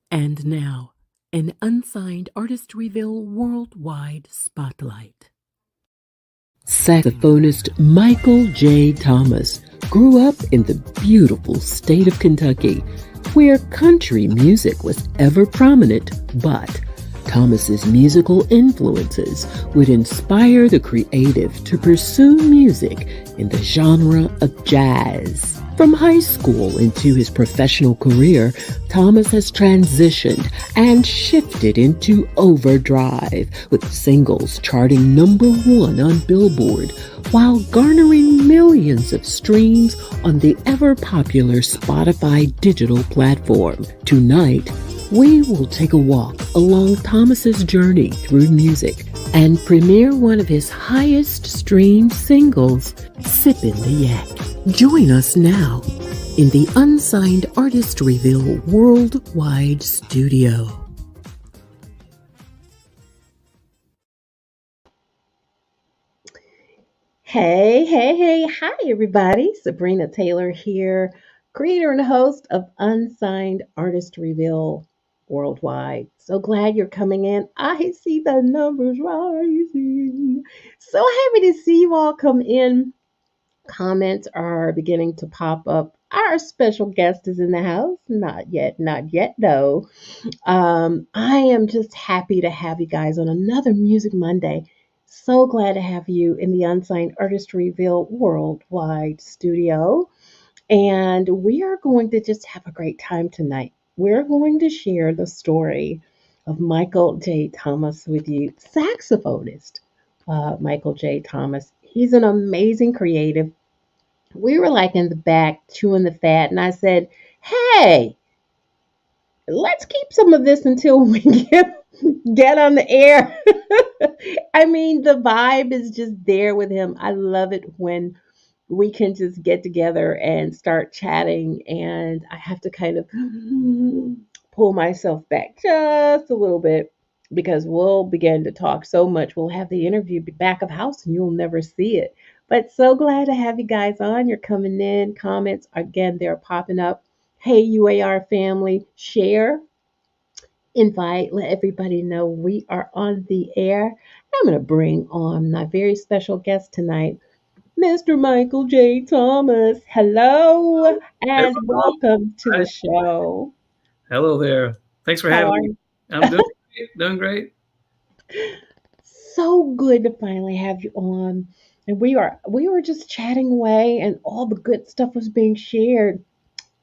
And now, an Unsigned Artist Reveal Worldwide Spotlight. Saxophonist Michael J Thomas grew up in the beautiful state of Kentucky, where country music was ever prominent, but Thomas's musical influences would inspire the creative to pursue music in the genre of jazz. From high school into his professional career, Thomas has transitioned and shifted into overdrive, with singles charting #1 on Billboard, while garnering millions of streams on the ever-popular Spotify digital platform. Tonight, we will take a walk along Thomas's journey through music and premiere one of his highest streamed singles, Sippin' the Yak. Join us now in the Unsigned Artist Reveal Worldwide Studio. Hey. Hi, everybody. Sabrina Taylor here, creator and host of Unsigned Artist Reveal Worldwide. So glad you're coming in. I see the numbers rising. So happy to see you all come in. Comments are beginning to pop up. Our special guest is in the house. Not yet, though. I am just happy to have you guys on another Music Monday. So glad to have you in the Unsigned Artist Reveal Worldwide studio. And we are going to just have a great time tonight. We're going to share the story of Michael J. Thomas with you, saxophonist Michael J. Thomas. He's an amazing creative. We were like in the back chewing the fat, and I said, "Hey, let's keep some of this until we get on the air." I mean, the vibe is just there with him. I love it when we can just get together and start chatting, and I have to kind of pull myself back just a little bit because we'll begin to talk so much. We'll have the interview back of house and you'll never see it. But so glad to have you guys on. You're coming in. Comments, again, they're popping up. Hey, UAR family, share, invite, let everybody know we are on the air. I'm going to bring on my very special guest tonight, Mr. Michael J. Thomas. Hello and Hello. welcome to Hi. the show. Hello there. Thanks for How having are me. you? I'm doing great. Doing great. So good to finally have you on. And we were just chatting away and all the good stuff was being shared.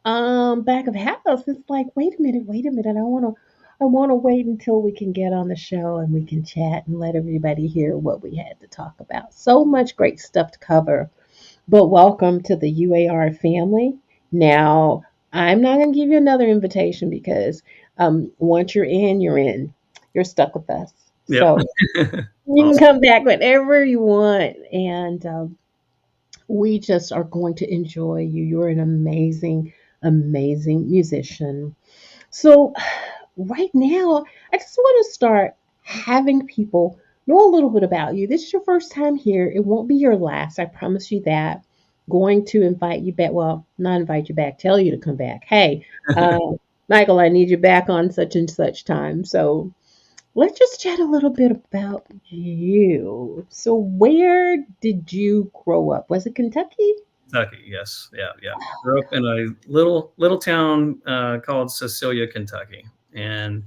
Back of house. It's like, wait a minute. I wanna wait until we can get on the show and we can chat and let everybody hear what we had to talk about. So much great stuff to cover. But welcome to the UAR family. Now, I'm not going to give you another invitation because once you're in, you're in. You're stuck with us. Yep. So you can Awesome. come back whenever you want. And we just are going to enjoy you. You're an amazing musician. So, right now, I just want to start having people know a little bit about you. This is your first time here. It won't be your last. I promise you that. Going to invite you back. Well, not invite you back, tell you to come back. Hey, Michael, I need you back on such and such time. So, let's just chat a little bit about you. So, where did you grow up? Was it Kentucky? Kentucky. Yes. Yeah. Grew up in a little town called Cecilia, Kentucky. And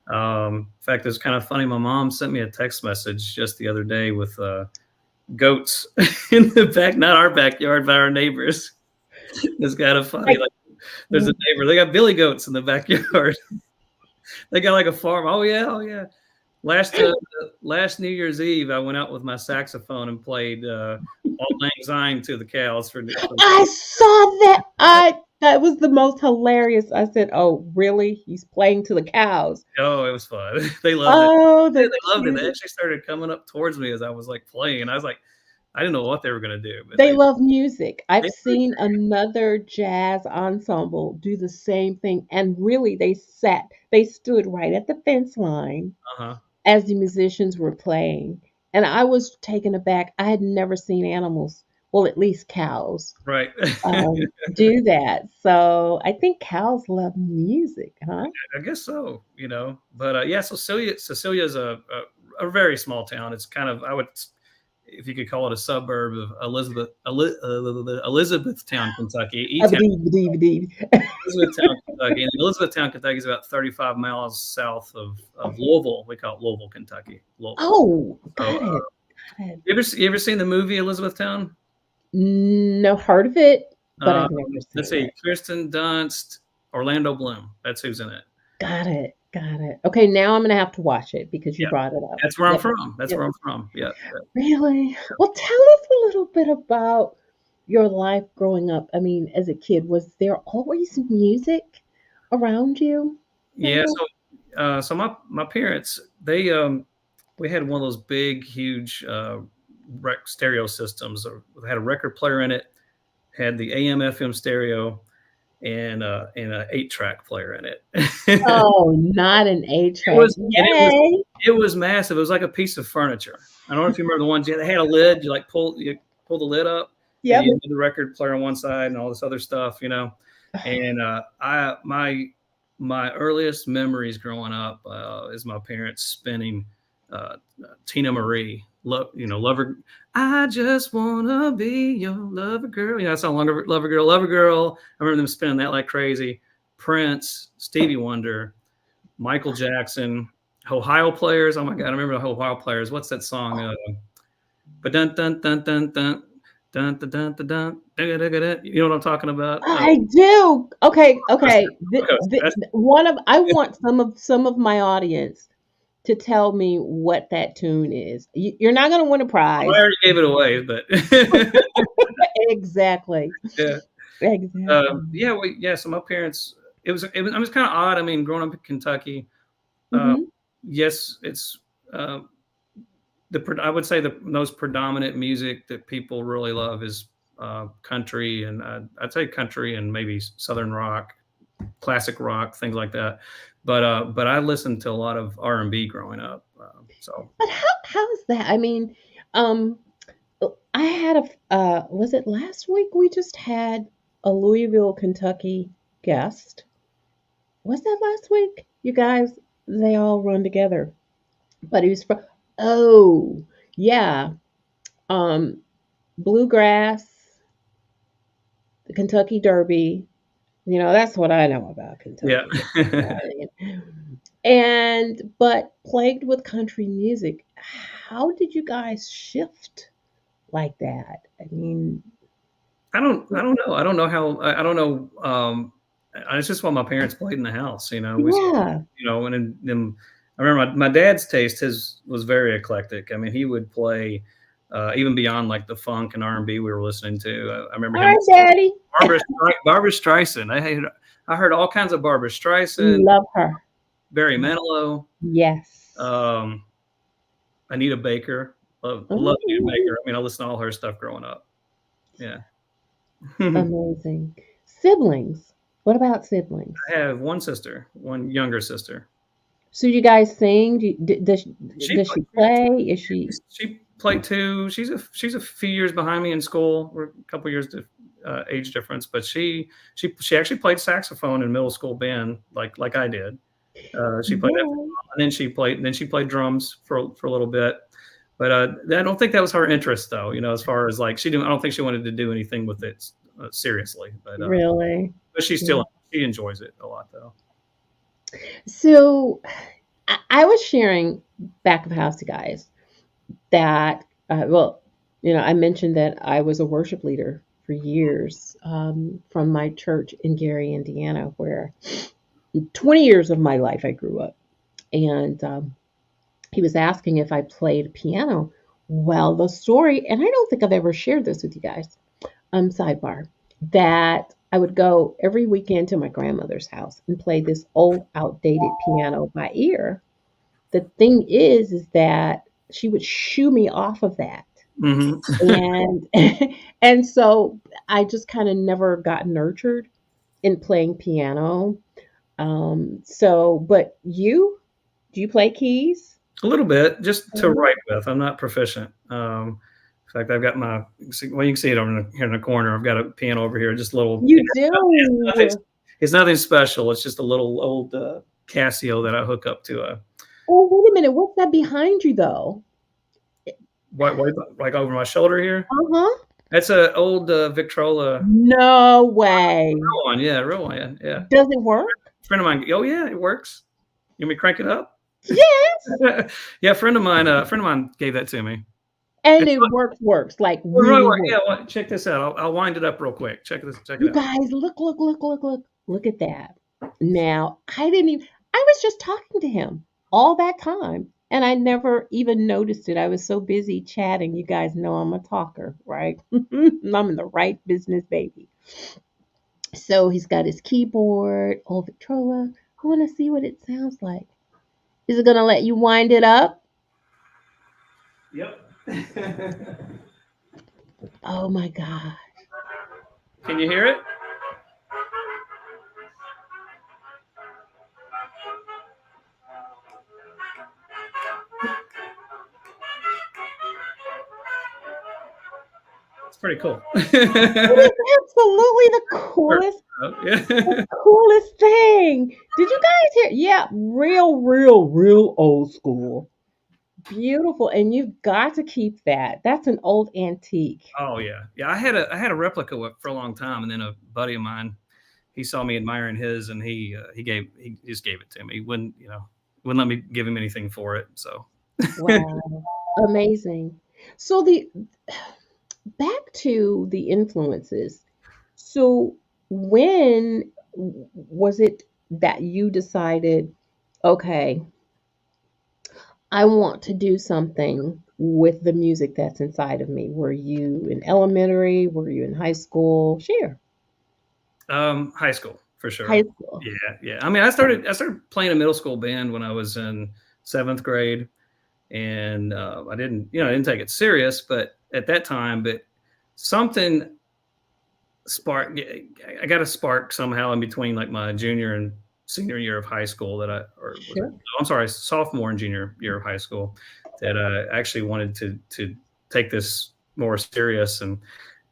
in fact, it's kind of funny. My mom sent me a text message just the other day with goats in the back, not our backyard, but our neighbors. It's kind of funny. Like, Like, there's a neighbor. They got billy goats in the backyard. They got like a farm. Oh yeah. Oh yeah. Last uh, last New Year's Eve, I went out with my saxophone and played "Auld Lang Syne" to the cows for I saw that. That was the most hilarious. I said, "Oh, really? He's playing to the cows." oh, it was fun. They loved it. Oh, Yeah, the they loved it. They cutest. actually started coming up towards me as I was like playing, and I was like, I didn't know what they were gonna do, but They love music. I've they seen another jazz ensemble do the same thing, and really, they stood right at the fence line uh-huh. as the musicians were playing, and I was taken aback. I had never seen animals well, at least cows, Right. do that. So I think cows love music, huh? I guess so, but yeah, Cecilia is a very small town. It's kind of, I would, if you could call it a suburb of Elizabethtown, Kentucky. Elizabethtown, Kentucky. And Elizabethtown, Kentucky is about 35 miles south of Louisville. We call it Louisville, Kentucky. Louisville. Oh, So, got it. Got it. you ever seen the movie Elizabethtown? No, heard of it, but Um, I've never let's seen see, it. Kirsten Dunst, Orlando Bloom. That's who's in it. Got it. Got it. Okay, now I'm gonna have to watch it because you Yeah, brought it up. that's where I'm Yep. from. That's Yep. where I'm from. Yeah, yeah. Really? Well, tell us a little bit about your life growing up. I mean, as a kid, was there always music around you, Yeah, Michael? so my parents, we had one of those big, huge stereo systems. They had a record player in it, had the AM FM stereo, and an 8-track player in it. it Oh, not an A track. was and Yay. it was massive. It was like a piece of furniture. I don't know if you remember the ones. Yeah, they had a lid. You pull the lid up, and Yep. you had the record player on one side and all this other stuff. And I my earliest memories growing up is my parents spinning uh, Tina Marie. Lover. I just wanna be your lover girl. That's how lover girl, lover girl. I remember them spinning that like crazy. Prince, Stevie Wonder, Michael Jackson, Ohio players. Oh my God, I remember the Ohio players. What's that song? But dun dun dun dun dun. Dun, dun, dun, dun, dun, dun, dun, dun, dun. You know what I'm talking about? I do. Okay, okay. That's I want some of my audience to tell me what that tune is. You're not going to win a I prize. already gave it away, but Exactly. yeah. Exactly. Yeah. So my parents, it was kind of odd. I mean, growing up in Kentucky, uh, Hmm. yes, it's uh, I would say the most predominant music that people really love is country, and I'd say country and maybe southern rock, classic rock, things like that. But I listened to a lot of R&B growing up. So But how is that? I mean, um, I had was it last week we just had a Louisville, Kentucky guest? Was that last week? You guys, they all run together. But he was from, oh, yeah, um, bluegrass, the Kentucky Derby. That's what I know about yeah. Kentucky. And but plagued with country music. How did you guys shift like that? I mean, I don't know. I don't know how. I don't know. It's just what my parents played in the house. yeah. And then I remember my dad's taste. His was very eclectic. I mean, he would play even beyond like the funk and R&B we were listening to. I remember All him right, Daddy. Barbara Streisand. I heard all kinds of Barbara Streisand, Love her. Barry Manilow, Yes. um, Anita Baker. Love Anita Ooh, Baker. I mean, I listened to all her stuff growing up. Yeah. I amazing. Siblings. What about siblings? have one sister, one younger sister. So you guys sing? She Does she play? Is she? she played too. She's a few years behind me in school. We're a couple years age difference, but she actually played saxophone in middle school band like I did. She played that, Yeah. and then she played drums for a little bit. But I don't think that was her interest, though. As far as like she didn't. I don't think she wanted to do anything with it seriously. Really? But Yeah. she enjoys it a lot, though. So I was sharing back of house, you guys, that well, I mentioned that I was a worship leader for years from my church in Gary, Indiana, where 20 years of my life I grew up. And he was asking if I played piano. Well, the story, and I don't think I've ever shared this with you guys, sidebar, that I would go every weekend to my grandmother's house and play this old, outdated piano by ear. The thing is that she would shoo me off of that. Hmm. And and so I just kind of never got nurtured in playing piano. But do you play keys? A little bit, just to Mhm. write with. I'm not proficient. In fact, I've got my well, you can see it over here in the corner. I've got a piano over here, just a little. You Nothing, do. it's nothing special. It's just a little old Casio that I hook up to a Oh, wait a minute. What's that behind you, though? white, like over my shoulder here. Uh huh. That's an old Victrola. No way. Real one, yeah, real one, yeah, yeah. Does it work? Friend of mine, oh yeah, it works. You want me to crank it up? Yes. Yeah, friend of mine gave that to me. And It's it works like right, really yeah. works. Well, check this out. I'll wind it up real quick. Check this. Check it You out. guys, look at that. Now, I didn't even, I was just talking to him all that time and I never even noticed it. I was so busy chatting. You guys know I'm a talker, right? I'm in the right business, baby. So he's got his keyboard, old Victrola. I want to see what it sounds like. Is it going to let you wind it up? Yep. Oh my God. Can you hear it? It's pretty cool. It is absolutely the coolest Yeah. coolest thing. Did you guys hear? Yeah, real old school. Beautiful. And you've got to keep that. That's an old antique. Oh yeah, yeah. I had a replica for a long time, and then a buddy of mine, he saw me admiring his, and he just gave it to me. He wouldn't let me give him anything for it. So Wow. Amazing. So the back to the influences. So when was it that you decided, okay, I want to do something with the music that's inside of me? Were you in elementary? Were you in high school? Share. high school for High sure. school. Yeah, yeah. I mean, I started playing a middle school band when I was in seventh grade, and I didn't take it serious, but at that time, but something spark I got a spark somehow in between like my junior and senior year of high school that I or was it Sure. no, I'm sorry, sophomore and junior year of high school that I actually wanted to take this more serious and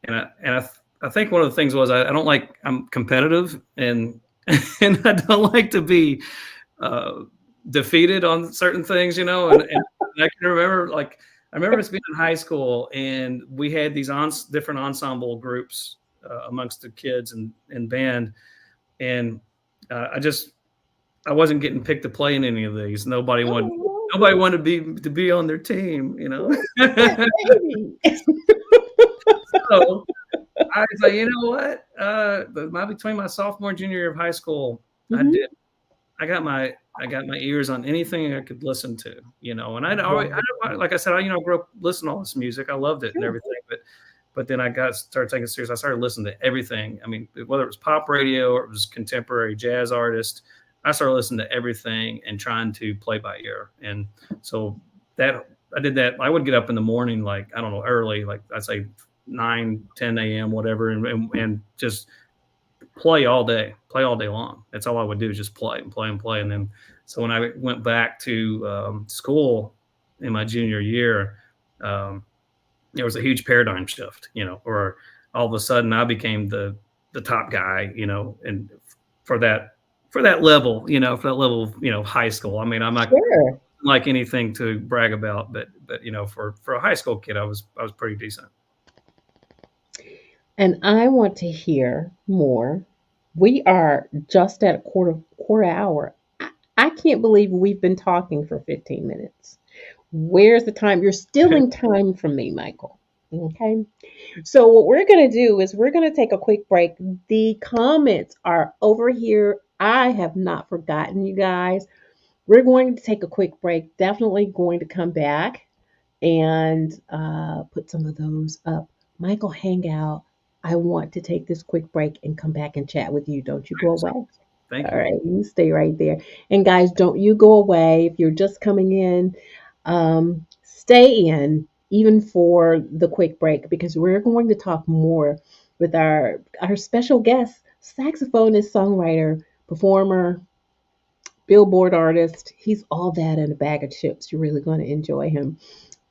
I think one of the things was I don't like I'm competitive and and I don't like to be uh, defeated on certain things, and I can remember like I remember us being in high school and we had these different ensemble groups amongst the kids and band, and I just I wasn't getting picked to play in any of these. Oh, Nobody wanted to be on their team. that baby. So I was like, you know what? Between my sophomore and junior year of high school, I Mhm. did I got my ears on anything I could listen to. And I'd always, Wow. like I said, I grew up listening to all this music. I loved it and Sure. everything, but then started taking it serious. I started listening to everything. I mean, whether it was pop radio or it was contemporary jazz artist, I started listening to everything and trying to play by ear. And so that I did that. I would get up in the morning, like I don't know, early, like I'd say 9, 10 a.m., whatever, and just play all day long. That's all I would do, is just play and play and play. And then, so when I went back to school in my junior year, um, there was a huge paradigm shift, or all of a sudden I became the top guy, and for that for that level of high school. I mean, I'm not Sure. like anything to brag about, but for a high school kid, I was pretty decent. And I want to hear more. We are just at a quarter hour. I can't believe we've been talking for 15 minutes. Where's the time? You're stealing time from me, Michael. Okay. So what we're going to do is we're going to take a quick break. The comments are over here. I have not forgotten you guys. We're going to take a quick break. Definitely going to come back and put some of those up. Michael, hang out. I want to take this quick break and come back and chat with you. Don't you go away. Thank All you. right, you stay right there. And guys, don't you go away. If you're just coming in, stay in even for the quick break because we're going to talk more with our special guest, saxophonist, songwriter, performer, Billboard artist. He's all that in a bag of chips. You're really going to enjoy him.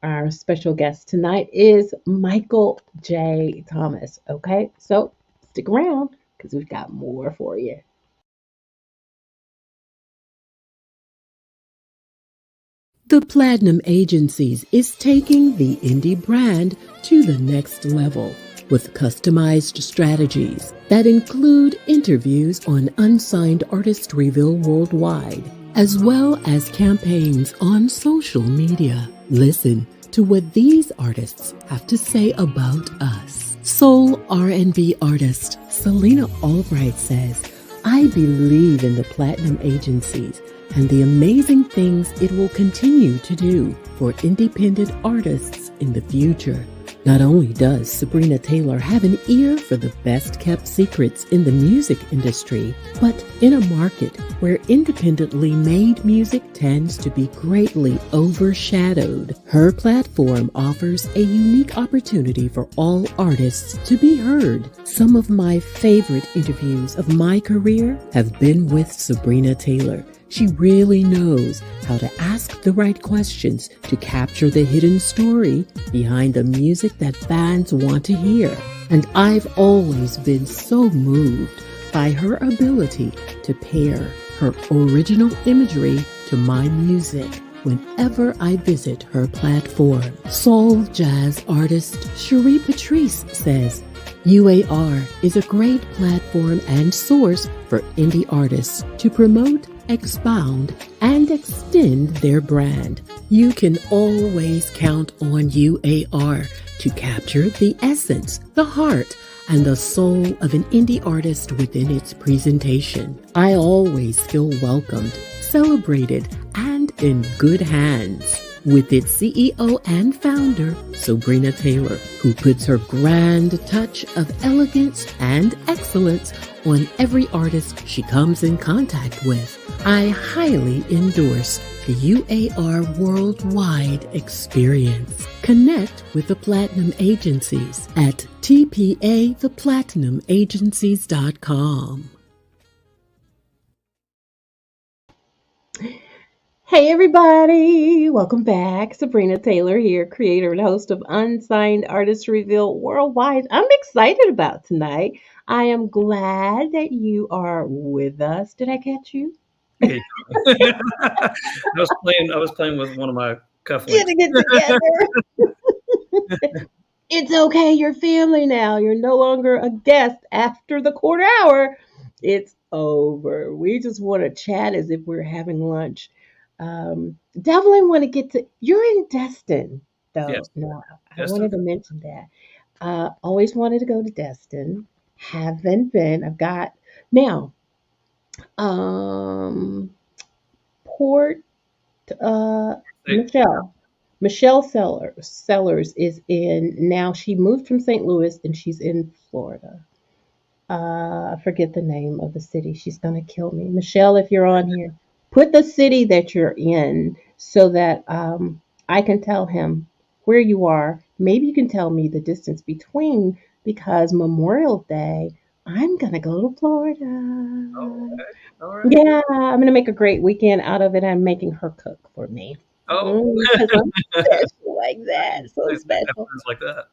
Our special guest tonight is Michael J Thomas. Okay, so stick around because we've got more for you. The Platinum Agencies is taking the indie brand to the next level with customized strategies that include interviews on Unsigned Artist Reveal Worldwide, as well as campaigns on social media. Listen to what these artists have to say about us. Soul R&B artist Selena Albright says, "I believe in the Platinum Agencies and the amazing things it will continue to do for independent artists in the future." Not only does Sabrina Taylor have an ear for the best-kept secrets in the music industry, but in a market where independently made music tends to be greatly overshadowed, her platform offers a unique opportunity for all artists to be heard. Some of my favorite interviews of my career have been with Sabrina Taylor. She really knows how to ask the right questions to capture the hidden story behind the music that fans want to hear. And I've always been so moved by her ability to pair her original imagery to my music whenever I visit her platform. Soul jazz artist Cherie Patrice says, UAR is a great platform and source for indie artists to promote, expound, and extend their brand. You can always count on UAR to capture the essence, the heart, and the soul of an indie artist within its presentation. I always feel welcomed, celebrated, and in good hands with its CEO and founder, Sabrina Taylor, who puts her grand touch of elegance and excellence on every artist she comes in contact with. I highly endorse the UAR Worldwide experience. Connect with the Platinum Agencies at tpatheplatinum.agencies.com. Hey everybody, welcome back. Sabrina Taylor here, creator and host of Unsigned Artist Reveal Worldwide. I'm excited about tonight. I am glad that you are with us. Did I catch you? Yeah. I was playing with one of my cufflinks. Getting it together. It's okay, you're family now. You're no longer a guest after the quarter hour. It's over. We just want to chat as if we're having lunch. Definitely want to get to. You're in Destin, though. Yes, No, I Justin. wanted to mention that. Always wanted to go to Destin. Haven't been. I've got now. Um, Port Hey, Michelle. Michelle Sellers is in now. She moved from St. Louis and she's in Florida. I forget the name of the city. She's gonna kill me. Michelle, if you're on here, put the city that you're in so that I can tell him where you are. Maybe you can tell me the distance between because Memorial Day, I'm gonna go to oh, Florida. okay. All right. Yeah, I'm gonna make a great weekend out of it. I'm making her cook for me. Oh, Because I'm special like that. So nice to have special. friends like that.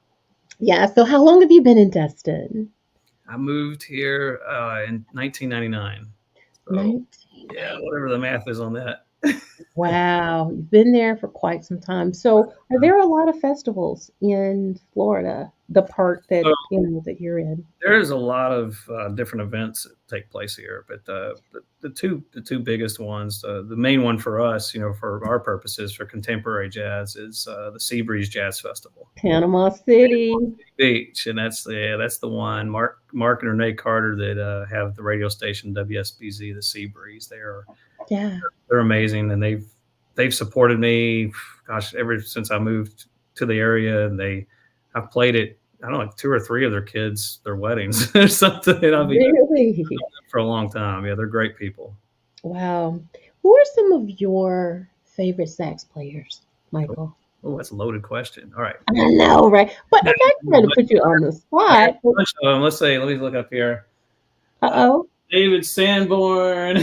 Yeah. So how long have you been in Destin? I moved here in 1999. So yeah, 1990. whatever the math is on that. Wow. You've been there for quite some time. So are there a lot of festivals in Florida, the part that So that you're in? there's a lot of different events that take place here, but the two biggest ones, the main one for us, for our purposes for contemporary jazz, is the Seabreeze Jazz Festival, Panama City. Beach, and that's the one. Mark and Renee Carter that have the radio station WSBZ, the Seabreeze. Yeah. They're amazing, and they've supported me, gosh, ever since I moved to the area, and I've played it. I don't know, like two or three of their kids, their weddings or something. And I'll be Really? for a long time. Yeah, they're great people. Wow. Who are some of your favorite sax players, Michael? Oh, that's a loaded question. All right. I know, right? But I'm not trying to put you on the I got spot. a bunch of them. Let me look up here. Uh, Uh-oh. David Sanborn,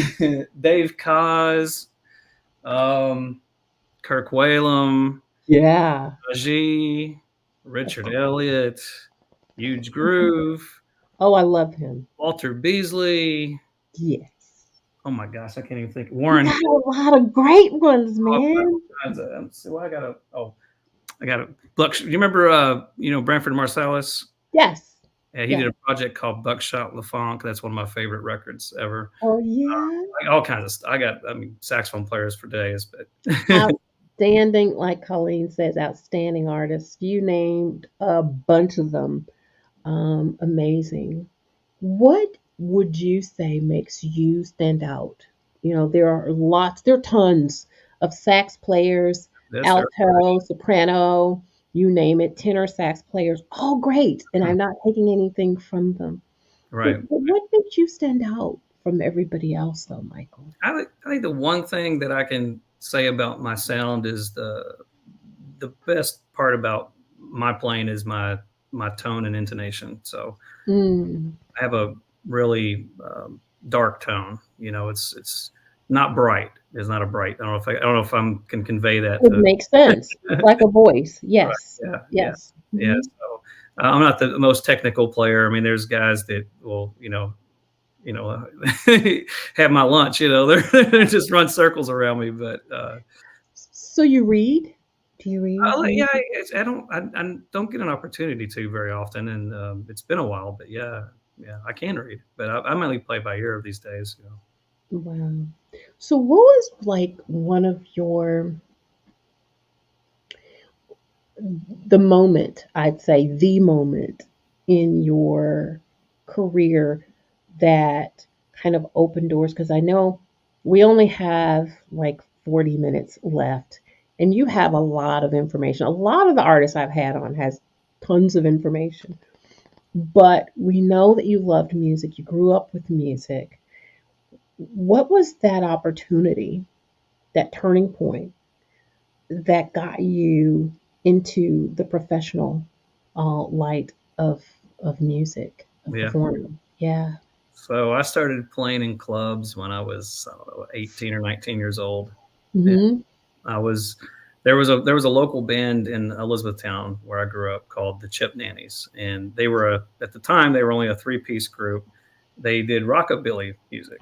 Dave Kaz, um, Kirk Whalum. Yeah. G, Richard Elliott, Huge Groove, Oh, I love him. Walter Beasley. Yes. Oh my gosh, I can't even think. You Warren got Hill. a lot of great ones, man. So I got a Buck. You remember, Branford Marsalis? Yes. Yeah, he Yes. did a project called Buckshot LaFonk. That's one of my favorite records ever. Oh, yeah. Like all kinds of stuff. Saxophone players for days, but Outstanding, like Colleen says, outstanding artists. You named a bunch of them. Amazing. What would you say makes you stand out? There are tons of sax players, that's there. alto, soprano, you name it, tenor sax players, all great. And I'm not taking anything from them. But, Right. but what makes you stand out from everybody else, though, Michael? I think the one thing that I can say about my sound is the best part about my playing is my tone and intonation. So Mm, I have a really dark tone. It's not bright. It's not a bright. I don't know if I can convey that it to. makes sense. It's like a voice. Right. Yes. Yeah. Yeah. Yes. Yeah. Mhm. So I'm not the most technical player. I mean, there's guys that will, have my lunch. They just run circles around me. But So you read? Do you read yeah, music? I don't get an opportunity to very often, and it's been a while. But yeah, I can read, but I mainly play by ear these days. Wow. So what was like one of the moment, I'd say the moment in your career that kind of opened doors? Because I know we only have like 40 minutes left, and you have a lot of information. A lot of the artists I've had on has tons of information, but we know that you loved music. You grew up with music. What was that opportunity, that turning point that got you into the professional light of music, of Yeah. performing? Yeah. So I started playing in clubs when I was, I don't know, 18 or 19 years old. And Hmm. I was there was a local band in Elizabethtown where I grew up called the Chip Nannies, and at the time they were only a three-piece group. They did rockabilly music,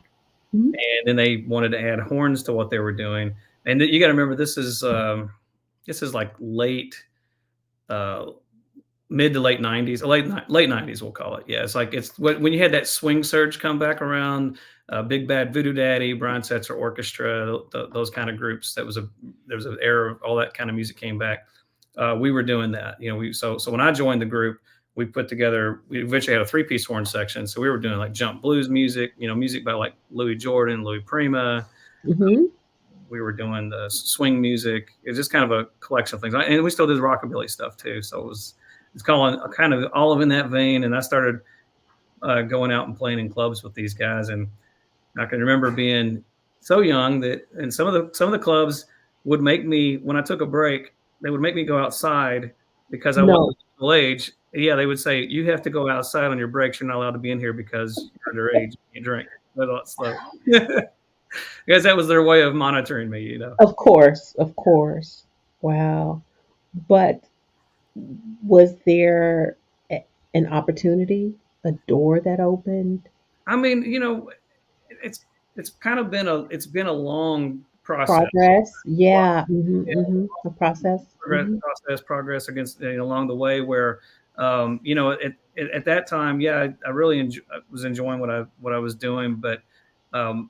Hmm. and then they wanted to add horns to what they were doing. And you got to remember, this is like uh, mid to late 90s, late 90s, we'll call it. Yeah, it's when you had that swing surge come back around, Big Bad Voodoo Daddy, Brian Setzer Orchestra, those kind of groups. There was an era of all that kind of music came back. We were doing that. So when I joined the group, we eventually had a three-piece horn section. So we were doing like jump blues music, music by like Louis Jordan, Louis Prima. Hmm. We were doing the swing music. It's just kind of a collection of things, and we still did rockabilly stuff too. So it's kind of all of in that vein. And I started going out and playing in clubs with these guys, and I can remember being so young and some of the clubs would make me, when I took a break, they would make me go outside because I No, wasn't full age. Yeah, they would say, you have to go outside on your breaks. You're not allowed to be in here because you're underage. You drink. So, because that was their way of monitoring me. of course, of course. Wow. But was there an opportunity, a door that opened? I mean, it's it's been a long process. Progress? Long, Yeah. Hmm. yeah, Hmm. A process. Hmm. progress against along the way where at that time, yeah, I really was enjoying what I was doing, but um,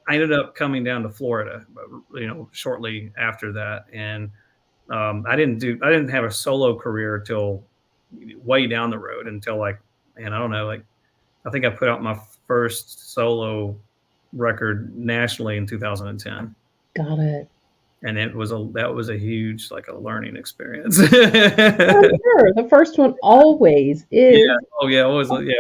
I ended up coming down to Florida, shortly after that, and I didn't have a solo career till way down the road, until like, man, I don't know, like I think I put out my first solo record nationally in 2010, Got it. and that was a huge, like, a learning experience. Oh, I'm sure. The first one always Yeah. is. Oh yeah. It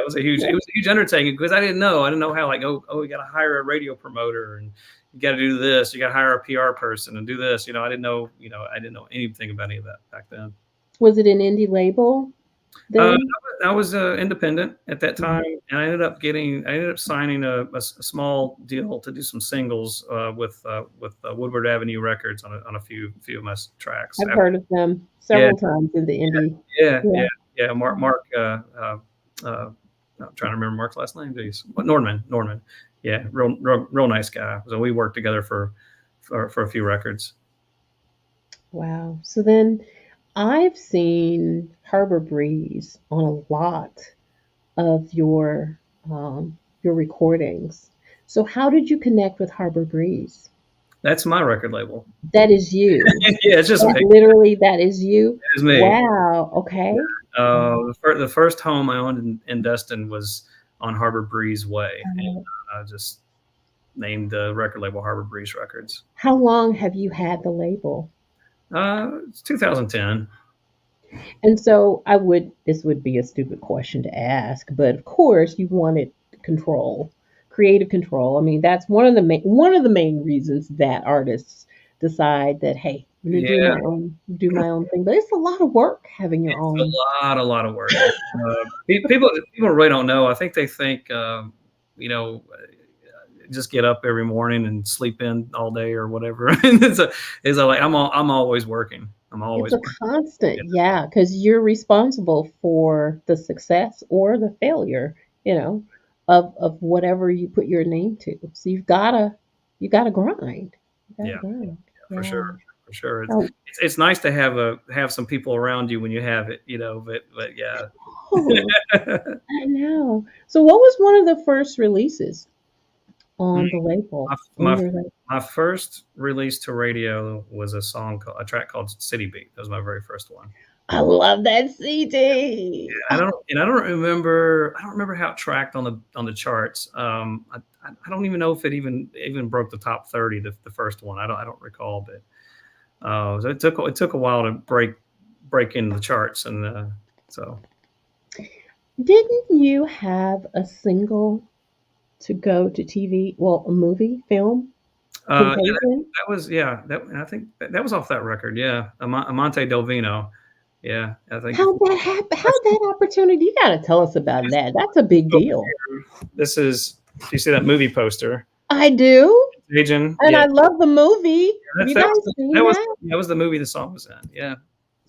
was a huge undertaking because I didn't know how, like, oh, you got to hire a radio promoter, and you got to do this. You got to hire a PR person and do this. I didn't know anything about any of that back then. Was it an indie label? then? I was independent at that time, and I ended up signing a small deal to do some singles with Woodward Avenue Records on a few of my tracks. I've heard of them Yeah, several times in the indie. yeah, Yeah. yeah, yeah. Mark. I'm trying to remember Mark's last name. Geez. Norman. Yeah, real nice guy. So we worked together for a few records. Wow. So then I've seen Harbor Breeze on a lot of your recordings. So how did you connect with Harbor Breeze? That's my record label. That is you. Yeah, it's just me. Literally, that is you. It's me. Wow. Okay. The first home I owned in Destin was on Harbor Breeze Way, and I just named the record label Harbor Breeze Records. How long have you had the label? It's 2010. And so this would be a stupid question to ask, but of course you wanted control, creative control. I mean, that's one of the main reasons that artists decide that, hey, I'm gonna Yeah, do my own thing. But it's a lot of work having your it's own. a lot of work. People really don't know. I think they think, you know, just get up every morning and sleep in all day or whatever. It's like I'm always working. I'm It's always a working. constant, yeah, because you're responsible for the success or the failure, of whatever you put your name to. So you gotta grind. You gotta Yeah, grind. for Yeah. sure, for sure. Oh, It's nice to have some people around you when you have it, but yeah. oh, I know. So what was one of the first releases on the label? my, On my your label? my first release to radio was a track called City Beat. That was my very first one. I love that CD. I don't remember how it tracked on the charts. I don't even know if it even broke the top 30, the first one. I don't recall, but so it took a while to break into the charts, and so Didn't you have a single to go to TV? Well, a movie, film, yeah, Contagion? that was yeah. I think that was off that record. Yeah, Amante Del Vino. Yeah, I think How'd that happen? How'd that opportunity? You got to tell us about that. That's a big deal. this is. Do you see that movie poster? I do, Agent. and Yeah, I love the movie. that's You guys seen that? that was the movie the song was in. Yeah.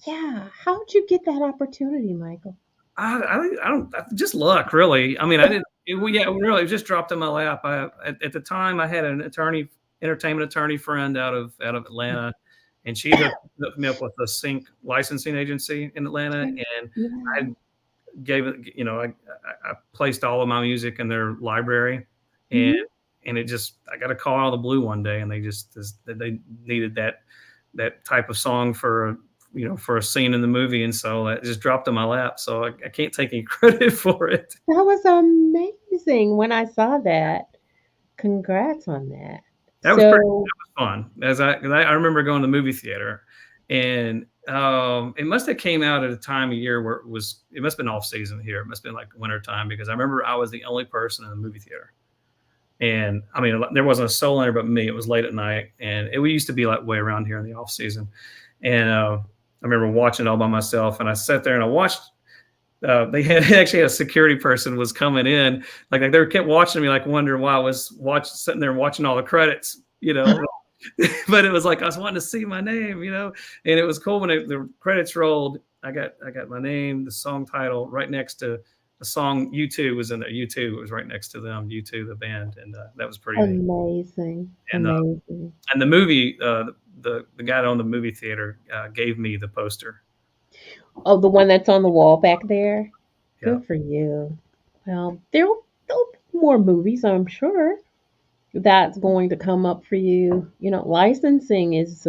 Yeah. How'd you get that opportunity, Michael? I don't just luck really. I mean, I didn't. Yeah, really, it just dropped in my lap. At the time, I had an entertainment attorney friend out of Atlanta, and she hooked me up with a sync licensing agency in Atlanta, and Yeah. I gave it. I placed all of my music in their library, and Mhm. it just I got a call out of the blue one day, and they needed that type of song for a scene in the movie, and so it just dropped in my lap. So I can't take any credit for it. That was amazing when I saw that. Congrats on that. So, That was fun. I remember going to the movie theater, and it must have came out at a time of year where it must have been off season here. It must have been like winter time, because I remember I was the only person in the movie theater. And I mean, there wasn't a soul in there but me. It was late at night, and it used to be like way around here in the off season. And I remember watching it all by myself, and I sat there and I watched. They had actually a security person was coming in, like they kept watching me, like wondering why I was sitting there watching all the credits, but it was like I was wanting to see my name, and it was cool when the credits rolled. I got my name, the song title right next to the song. U2 was in there. U2 was right next to them. U2, the band, and that was pretty neat. amazing. And Amazing. and the movie, the guy that owned the movie theater gave me the poster. Oh, the one that's on the wall back there? Yeah, Good for you. Well, there'll be more movies, I'm sure, that's going to come up for you. Licensing is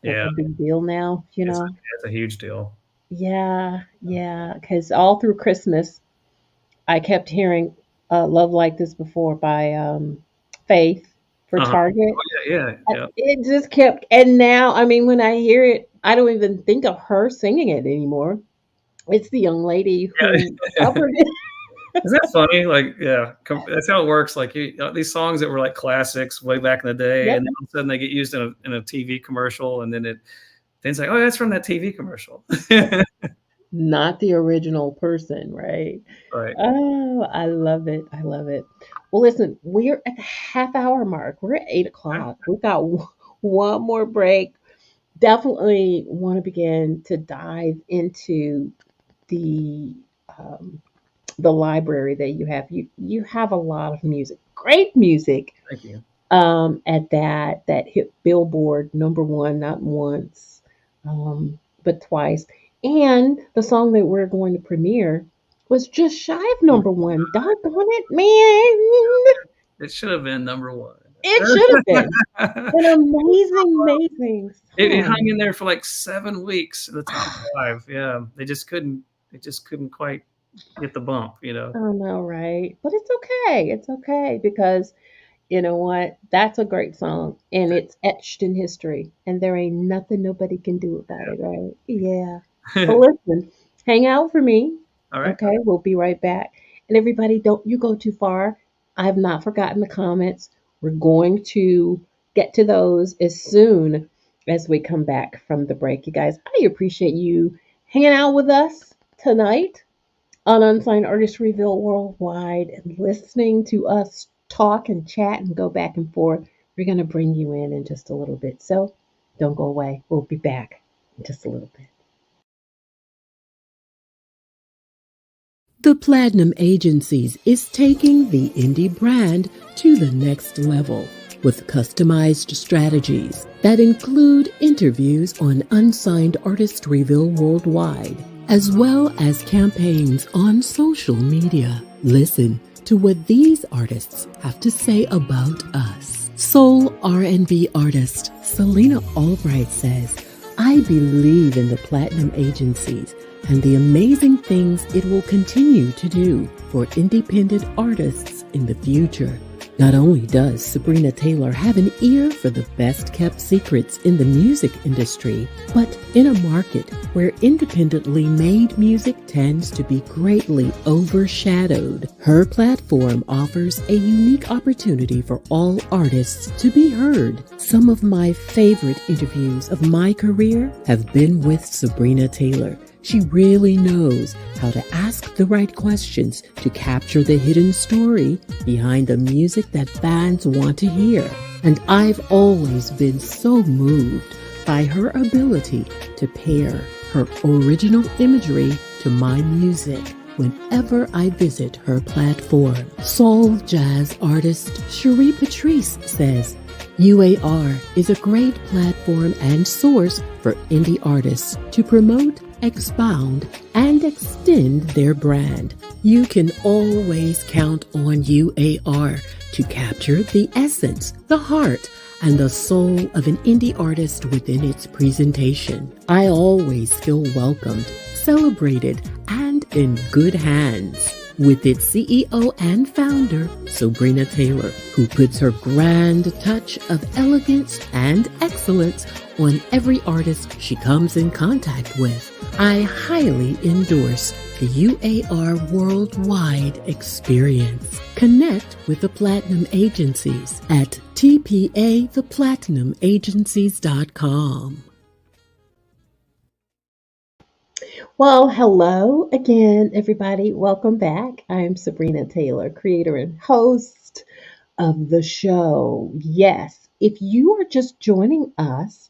yeah, a big deal now, it's a huge deal. Yeah, yeah, because all through Christmas, I kept hearing Love Like This Before by Faith for Uh-huh. Target. Oh, yeah. It just kept, and now, I mean, when I hear it, I don't even think of her singing it anymore. It's the young lady who Yeah. covered it. Isn't that funny? Like, yeah, that's how it works. Like these songs that were like classics way back in the day, Yep. and then all of a sudden they get used in a TV commercial, and then it's like, oh, that's from that TV commercial. not the original person, right? Right. Oh, I love it. I love it. Well, listen, we're at the half hour mark. We're at 8 o'clock. We've got one more break. Definitely want to begin to dive into the um, the library that you have. You have a lot of music, great music. Thank you. At that hit Billboard #1 not once, but twice. And the song that we're going to premiere was just shy of #1. Doggone it, man! It should have been number one. It should have been an amazing, amazing It hung song. in there for like 7 weeks, the top five. Yeah, they just couldn't. They just couldn't quite get the bump. I know, right? But it's okay. It's okay because you know what? That's a great song and it's etched in history and there ain't nothing nobody can do about it, right? Yeah. Well, listen, hang out for me. All right. Okay, we'll be right back. And everybody, don't you go too far. I have not forgotten the comments. We're going to get to those as soon as we come back from the break. You guys, I appreciate you hanging out with us tonight on Unsigned Artist Reveal Worldwide and listening to us talk and chat and go back and forth. We're going to bring you in just a little bit. So don't go away. We'll be back in just a little bit. The Platinum Agencies is taking the indie brand to the next level with customized strategies that include interviews on Unsigned Artist Reveal Worldwide, as well as campaigns on social media. Listen to what these artists have to say about us. Soul R&B artist Selena Albright says, "I believe in the Platinum Agencies and the amazing things it will continue to do for independent artists in the future." Not only does Sabrina Taylor have an ear for the best-kept secrets in the music industry, but in a market where independently made music tends to be greatly overshadowed, her platform offers a unique opportunity for all artists to be heard. Some of my favorite interviews of my career have been with Sabrina Taylor. She really knows how to ask the right questions to capture the hidden story behind the music that fans want to hear. And I've always been so moved by her ability to pair her original imagery to my music whenever I visit her platform. Soul jazz artist Cherie Patrice says, UAR is a great platform and source for indie artists to promote, expound, and extend their brand. You can always count on UAR to capture the essence, the heart, and the soul of an indie artist within its presentation. I always feel welcomed, celebrated, and in good hands with its CEO and founder, Sabrina Taylor, who puts her grand touch of elegance and excellence on every artist she comes in contact with. I highly endorse the UAR Worldwide experience. Connect with the Platinum Agencies at tpatheplatinamumagencies.com. Well, hello again, everybody. Welcome back. I'm Sabrina Taylor, creator and host of the show. Yes, if you are just joining us,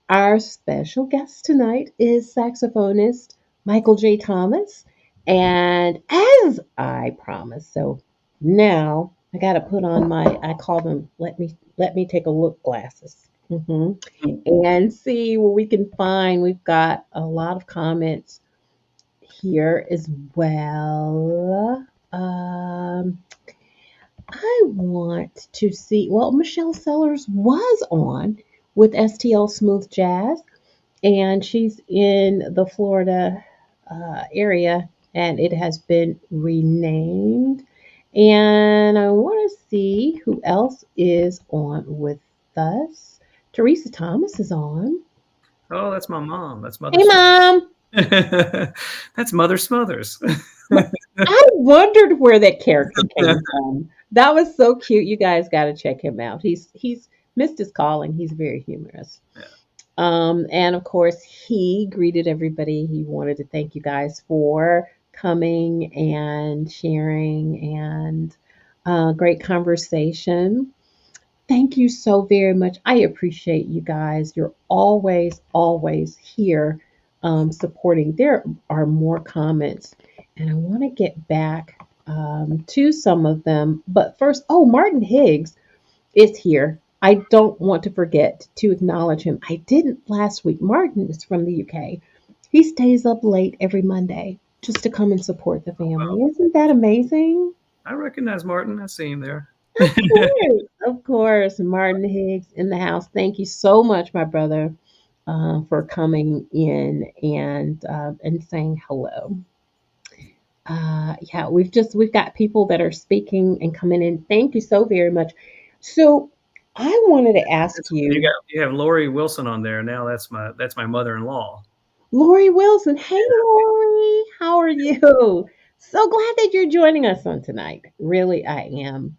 our special guest tonight is saxophonist Michael J Thomas. And as I promised, so now I got to put on my, I call them, let me take a look glasses. And see what we can find. We've got a lot of comments here as well. I want to see, well, Michelle Sellers was on with STL Smooth Jazz, and she's in the Florida area, and it has been renamed. And I want to see who else is on with us. Teresa Thomas is on. Oh, that's my mom. That's Mother. Hey, Mom. That's Mother Smothers. I wondered where that character came from. That was so cute. You guys got to check him out. He's missed his calling. He's very humorous. Yeah. And of course, he greeted everybody. He wanted to thank you guys for coming and sharing and great conversation. Thank you so very much. I appreciate you guys. You're always, always here supporting. There are more comments, and I want to get back to some of them. But first, oh, Martin Higgs is here. I don't want to forget to acknowledge him. I didn't last week. Martin is from the UK. He stays up late every Monday just to come and support the family. Isn't that amazing? I recognize Martin. I see him there. Of course, of course. Martin Higgs in the house. Thank you so much, my brother, for coming in and saying hello. Yeah, we've got people that are speaking and coming in. Thank you so very much. So I wanted to ask you, You have Lori Wilson on there now. That's my mother-in-law. Lori Wilson. Hey, Lori, how are you? So glad that you're joining us on tonight. Really, I am.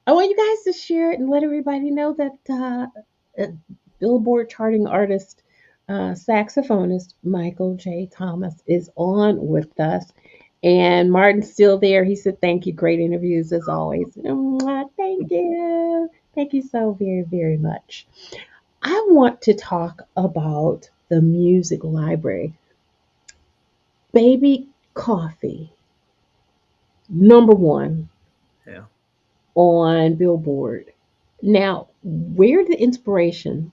I want you guys to share it and let everybody know that uh, Billboard charting artist, saxophonist Michael J. Thomas is on with us. And Martin's still there. He said, thank you. Great interviews as always. Mwah, thank you. Thank you so very, very much. I want to talk about the music library. Baby Coffee, number one Yeah. on Billboard. Now, where did the inspiration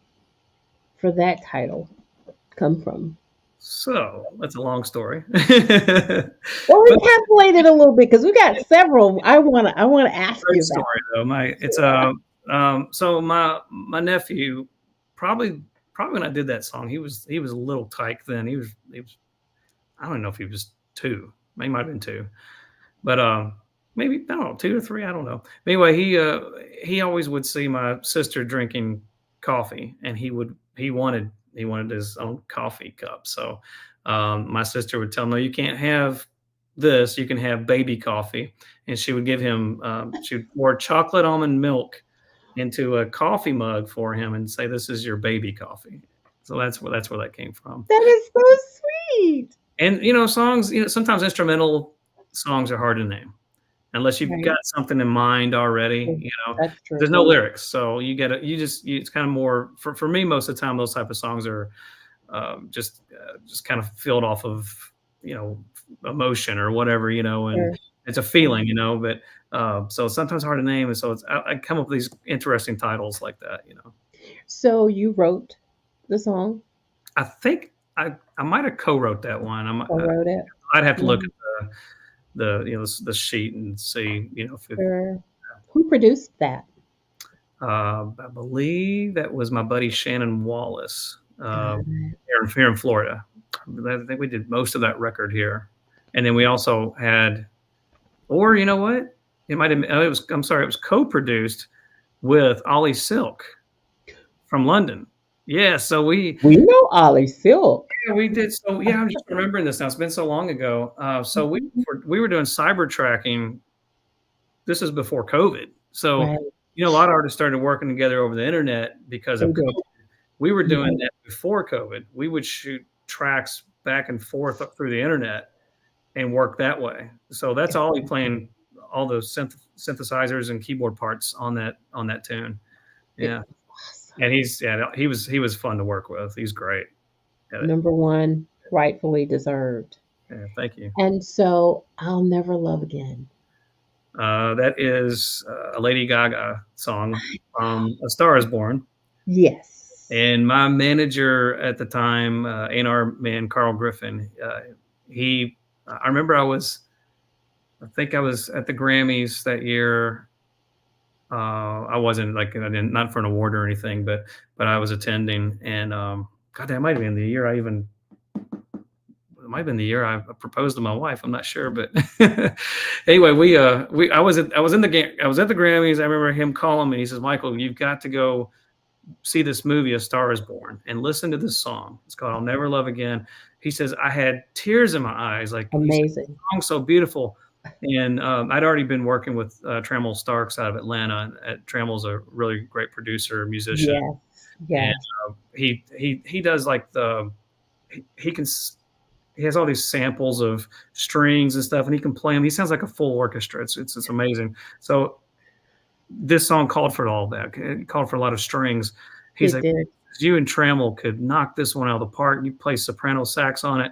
for that title come from? So that's a long story. Well, encapsulate it a little bit because we got several. I want to ask you Great about. story though. So my nephew probably when I did that song, he was a little tyke then. He was I don't know if he was two. He might have been two. But maybe I don't know, 2 or 3, I don't know. Anyway, he always would see my sister drinking coffee, and he wanted his own coffee cup. So my sister would tell him, "No, you can't have this. You can have baby coffee." And she would give him she would pour chocolate almond milk into a coffee mug for him and say, "This is your baby coffee." So that's where that came from. That is so sweet. And songs, sometimes instrumental songs are hard to name unless you've Right. got something in mind already. That's There's true. no lyrics, so it's kind of more for me. Most of the time, those type of songs are just kind of filled off of emotion or whatever, and Sure. it's a feeling, but so sometimes hard to name, and so I come up with these interesting titles like that. So you wrote the song I think I might have co-wrote that one. or wrote it? I'd have to look Yeah, at the sheet and see if sure. Who produced that? I believe that was my buddy Shannon Wallace Got it. here in Florida. I think we did most of that record here, and then we also had, or you know what, it might have been, it was, I'm sorry, it was co-produced with Ollie Silk from London. Yeah, so We know Ollie Silk. we did. So yeah, I'm just remembering this now. It's been so long ago. So we were doing cyber tracking. This is before COVID. So Right. a lot of artists started working together over the internet because They of did. COVID. We were doing Right. that before COVID. We would shoot tracks back and forth up through the internet and work that way. So that's Ollie playing all those synthesizers and keyboard parts on that tune. It Yeah, was awesome. and he was fun to work with. He's great at it. Number one, rightfully deserved. Yeah, thank you. And so I'll never love again. That is a Lady Gaga song from A Star Is Born. Yes. And my manager at the time, A&R man Carl Griffin, I remember I think I was at the Grammys that year. I wasn't not for an award or anything, but I was attending, and God, that might have been the year it might have been the year I proposed to my wife. I'm not sure, but anyway, I was at the Grammys. I remember him calling me. He says, "Michael, you've got to go see this movie, A Star Is Born, and listen to this song. It's called I'll Never Love Again." He says, I had tears in my eyes. He said, Amazing. the song's so beautiful. And I'd already been working with Trammell Starks out of Atlanta. And Trammell's a really great producer, musician. Yes. Yeah. And he does like he can he has all these samples of strings and stuff, and he can play them. He sounds like a full orchestra. It's amazing. So this song called for all that. It called for a lot of strings. He's It like, did. you and Trammell could knock this one out of the park. You play soprano sax on it.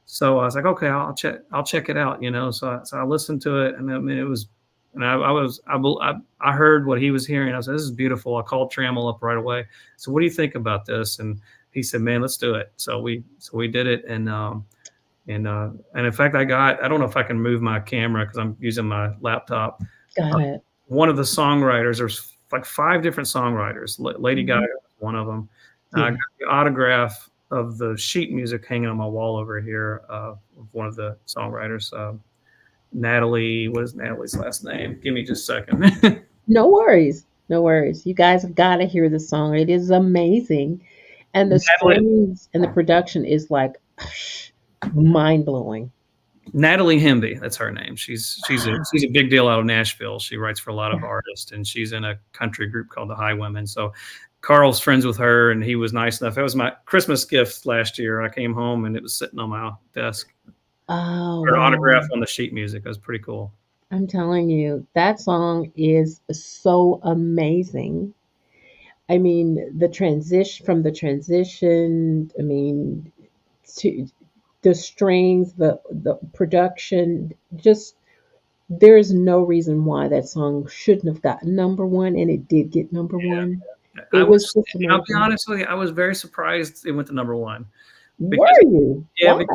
So I was like, okay, I'll check it out, you know. So I listened to it, and I mean, it was, and I heard what he was hearing. I was like, this is beautiful. I called Trammell up right away. So what do you think about this? And he said, man, let's do it. So we did it, and in fact, I don't know if I can move my camera because I'm using my laptop. Got it. One of the songwriters, there's like 5 different songwriters. Lady Gaga was one of them. I got the autograph of the sheet music hanging on my wall over here of one of the songwriters. Natalie, what is Natalie's last name? Give me just a second. No worries. No worries. You guys have got to hear the song. It is amazing. And the Natalie, strings and the production is like mind blowing. Natalie Hemby, that's her name. She's a big deal out of Nashville. She writes for a lot of artists, and she's in a country group called the Highwomen. So Carl's friends with her, and he was nice enough. That was my Christmas gift last year. I came home, and it was sitting on my desk. Oh, Her wow. autograph on the sheet music. It was pretty cool. I'm telling you, that song is so amazing. I mean, the transition, I mean, to the strings, the production, just there's no reason why that song shouldn't have gotten number one, and it did get number one. It was just I'll be amazing. honest with you, I was very surprised it went to number one. Were you? Yeah, Why?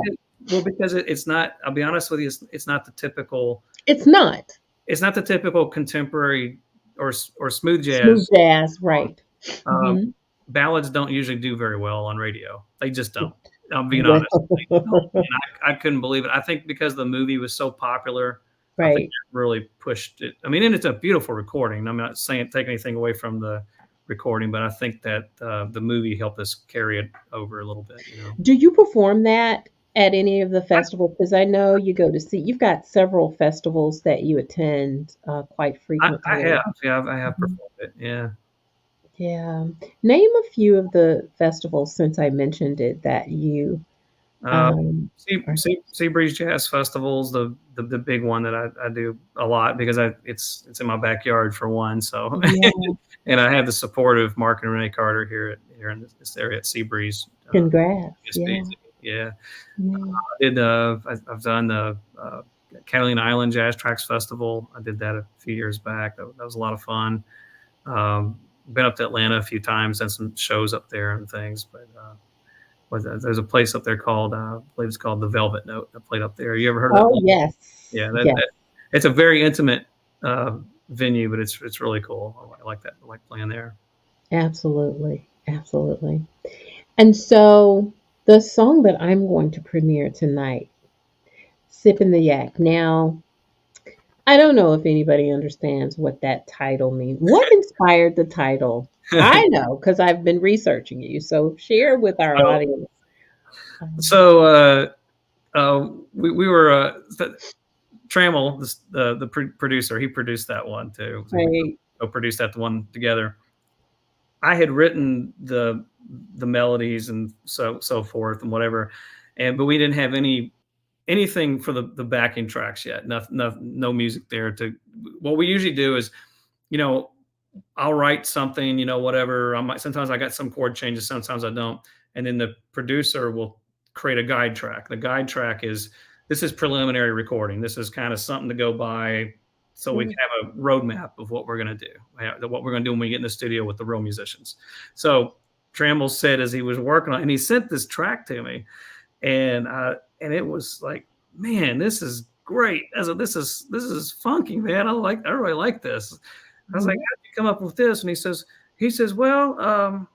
because it's not. I'll be honest with you, it's not the typical. It's not It's not the typical contemporary or smooth jazz. smooth jazz, right? Um, Ballads don't usually do very well on radio. They just don't. I'm being Well, honest. And I couldn't believe it. I think because the movie was so popular, I think right. it really pushed it. I mean, and it's a beautiful recording. I'm not saying take anything away from the recording, but I think that the movie helped us carry it over a little bit. You know, Do you perform that at any of the festivals? Because I know you go to see, you've got several festivals that you attend quite frequently. I have, yeah, I have performed it. Yeah. Yeah. Name a few of the festivals since I mentioned it that you are. Sea Breeze Jazz Festival's the big one that I do a lot because it's in my backyard for one. So Yeah. and I have the support of Mark and Renee Carter here in this area at Sea Breeze. Congrats. Yeah. Yeah. I've done the Catalina Island Jazz Tracks Festival. I did that a few years back. That was a lot of fun. Been up to Atlanta a few times, done some shows up there and things. But there's a place up there called I believe it's called the Velvet Note. I played up there. You ever heard of that? Oh, yes. Yeah, Yes. it's a very intimate venue, but it's really cool. I like that. I like playing there. Absolutely. Absolutely. And so the song that I'm going to premiere tonight, Sippin' the Yak. Now, I don't know if anybody understands what that title means. What inspired the title? I know because I've been researching you. So share with our audience. So we were Trammell, the producer. He produced that one too. So Right. we produced that one together. I had written the melodies and so forth and whatever, but we didn't have anything for the backing tracks yet. No music there. What we usually do is, you know, I'll write something, you know, whatever. Sometimes I got some chord changes, sometimes I don't, and then the producer will create a guide track. The guide track this is preliminary recording. This is kind of something to go by, so we can have a roadmap of what we're going to do, what we're going to do when we get in the studio with the real musicians. So Trammell said as he was working on it, and he sent this track to me, and it was like, man, this is great. This is funky, man. I really like this. I was like, how did you come up with this? And he says, well,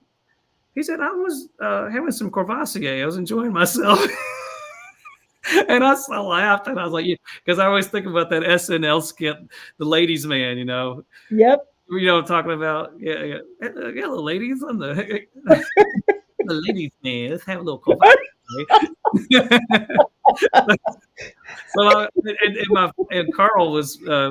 he said, I was having some Courvoisier. I was enjoying myself. And I laughed, and I was like, because I always think about that SNL skit, the ladies' man, you know. Yep. You know, talking about, yeah, the ladies on the ladies' man. Let's have a little Courvoisier. So, and Carl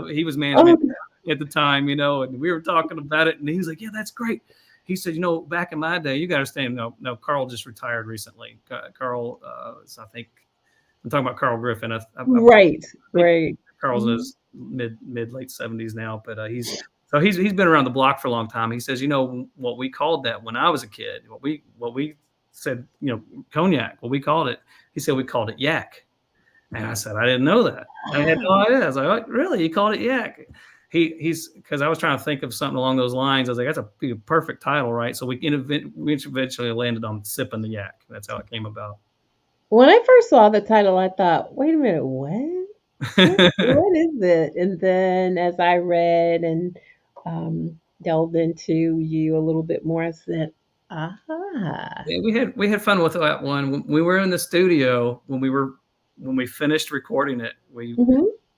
he was managing at the time, you know, and we were talking about it, and he was like, yeah, that's great. he said, back in my day, you got to understand. No, Carl just retired recently. Carl, I think I'm talking about Carl Griffin. I Right, think right. Carl's in his mid late 70s now, but he's been around the block for a long time. He says, what we called that when I was a kid, what we said, cognac, what we called it. He said we called it yak, and I said I didn't know that. I had no idea. I was like, oh, really? You called it yak? He's because I was trying to think of something along those lines. I was like, that's a perfect title, right? So we eventually landed on Sipping the Yak. That's how it came about. When I first saw the title, I thought, wait a minute, what? What is it? And then as I read and delved into you a little bit more, I said, aha. Yeah, we had fun with that one. When we were in the studio, when we finished recording it,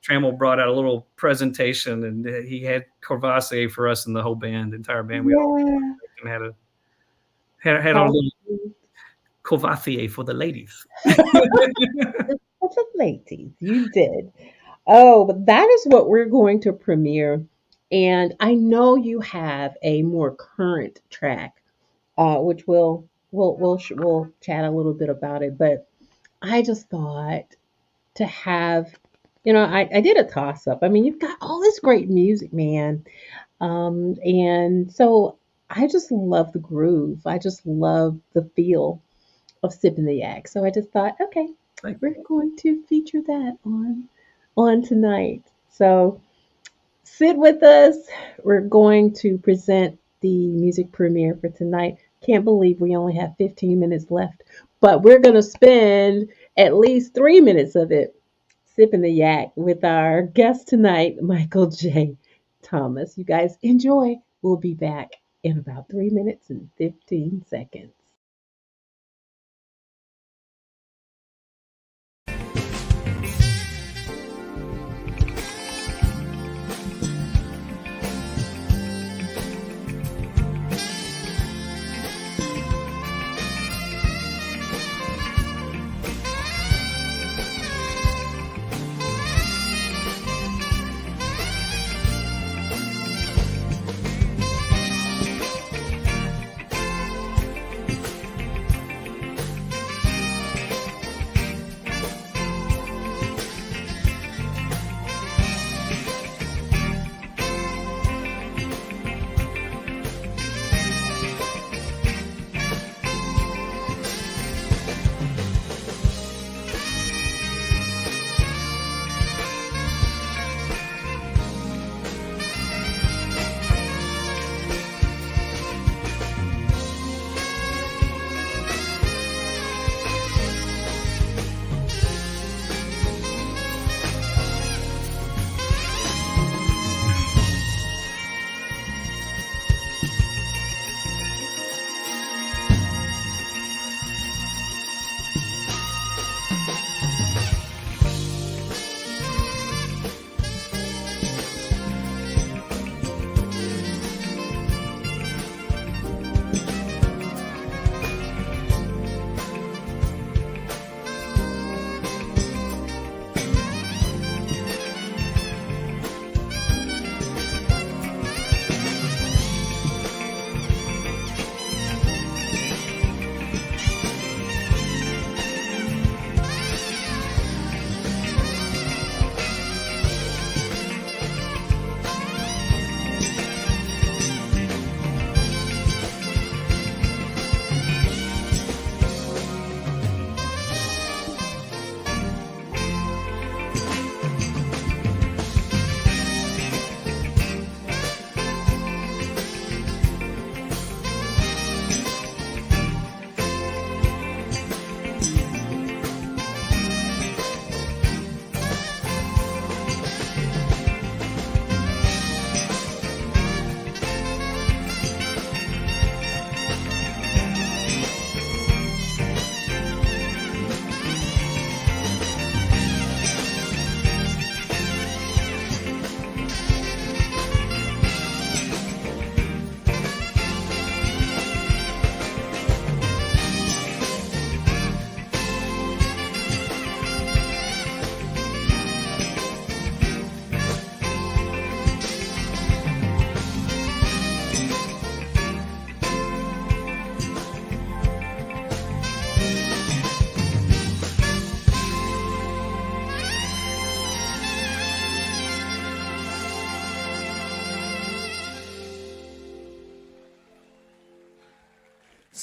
Trammell brought out a little presentation, and he had Courvoisier for us and the whole band, the entire band. We all had a little Courvoisier for the ladies. For the ladies, you did. Oh, but that is what we're going to premiere. And I know you have a more current track, which we'll chat a little bit about it. But I just thought to have, I did a toss up. I mean, you've got all this great music, man. And so I just love the groove. I just love the feel of Sipping the Yak. So I just thought, okay, we're going to feature that on tonight. So sit with us. We're going to present the music premiere for tonight. Can't believe we only have 15 minutes left, but we're going to spend at least 3 minutes of it sipping the yak with our guest tonight, Michael J Thomas. You guys enjoy. We'll be back in about 3 minutes and 15 seconds.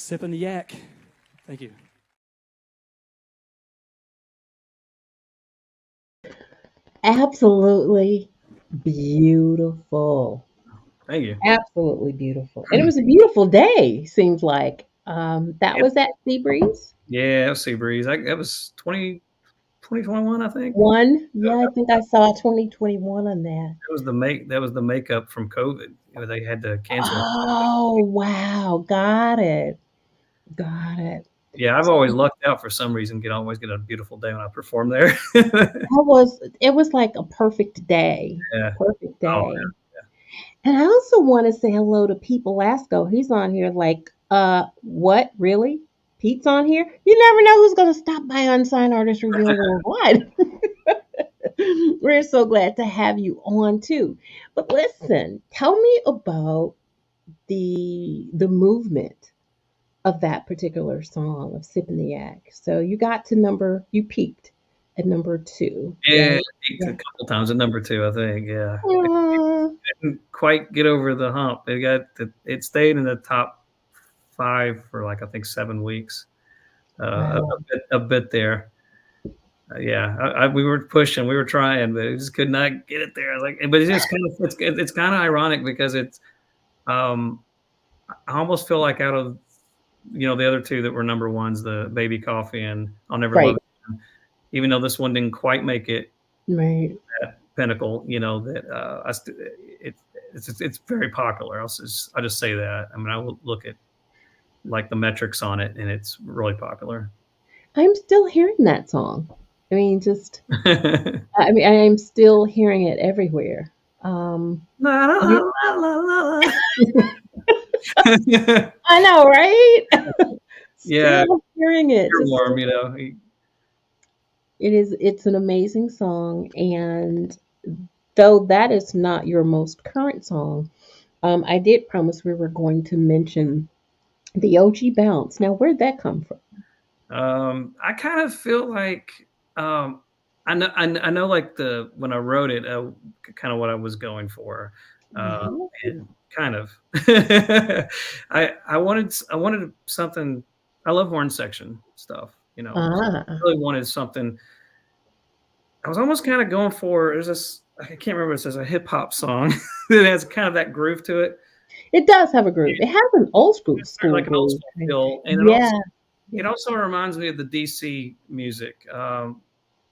Sipping the Yak. Thank you. Absolutely beautiful. Thank you. Absolutely beautiful. And it was a beautiful day, seems like. That was at Seabreeze. Yeah, Sea Breeze. That was 2021, I think. Yeah, I think I saw 2021 on that. That was the makeup from COVID. They had to cancel. Oh, wow. Got it. Got it. Yeah, I've always lucked out for some reason. Always get a beautiful day when I perform there. It was like a perfect day. Yeah. Perfect Oh, day. And I also want to say hello to Pete Velasco. He's on here like, what? Really? Pete's on here? You never know who's going to stop by Unsigned Artist Reveal Worldwide. We're so glad to have you on too. But listen, tell me about the movement of that particular song of Sipping the Yak. So you peaked at number 2. yeah. Right? Peaked Yeah. a couple times at number 2, I think. Yeah. Aw. Didn't quite get over the hump. It stayed in the top 5 for like I think 7 weeks. Wow. A bit there. Yeah, we were pushing, we were trying, but we just could not get it there. I was like, but it's just it's kind of ironic because um, I almost feel like out of the other 2 that were number ones, the Baby Coffee and I'll Never Love Right. You, even though this one didn't quite make it Right. that pinnacle, that it's very popular. I'll just say that. I mean, I will look at like the metrics on it, and it's really popular. I'm still hearing that song. I mean, I'm still hearing it everywhere. La, la, la, la, la, la. I know, right? Yeah, Still hearing it. Earworm, It's an amazing song, and though that is not your most current song, I did promise we were going to mention the OG Bounce. Now, where'd that come from? I kind of feel like I know like when I wrote it, kind of what I was going for, Mhm. and kind of I wanted something. I love horn section stuff, So I Ah, really wanted something. I was almost kind of going for there's this I can't remember, it says a hip hop song that has kind of that groove to it. it does have a groove. It has an old school Like an old groove. school feel, and Yeah. it also reminds me of the DC music,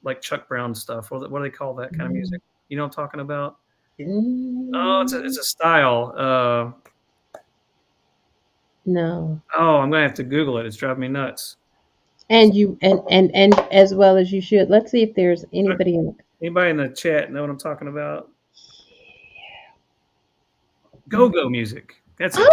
like Chuck Brown stuff. What do they call that kind of music? You know what I'm talking about? Oh, it's a style. No. I'm gonna have to Google it. It's driving me nuts. And you and as well as you should. Let's see if there's anybody in. Anybody in the chat know what I'm talking about? Go-go music. That's it.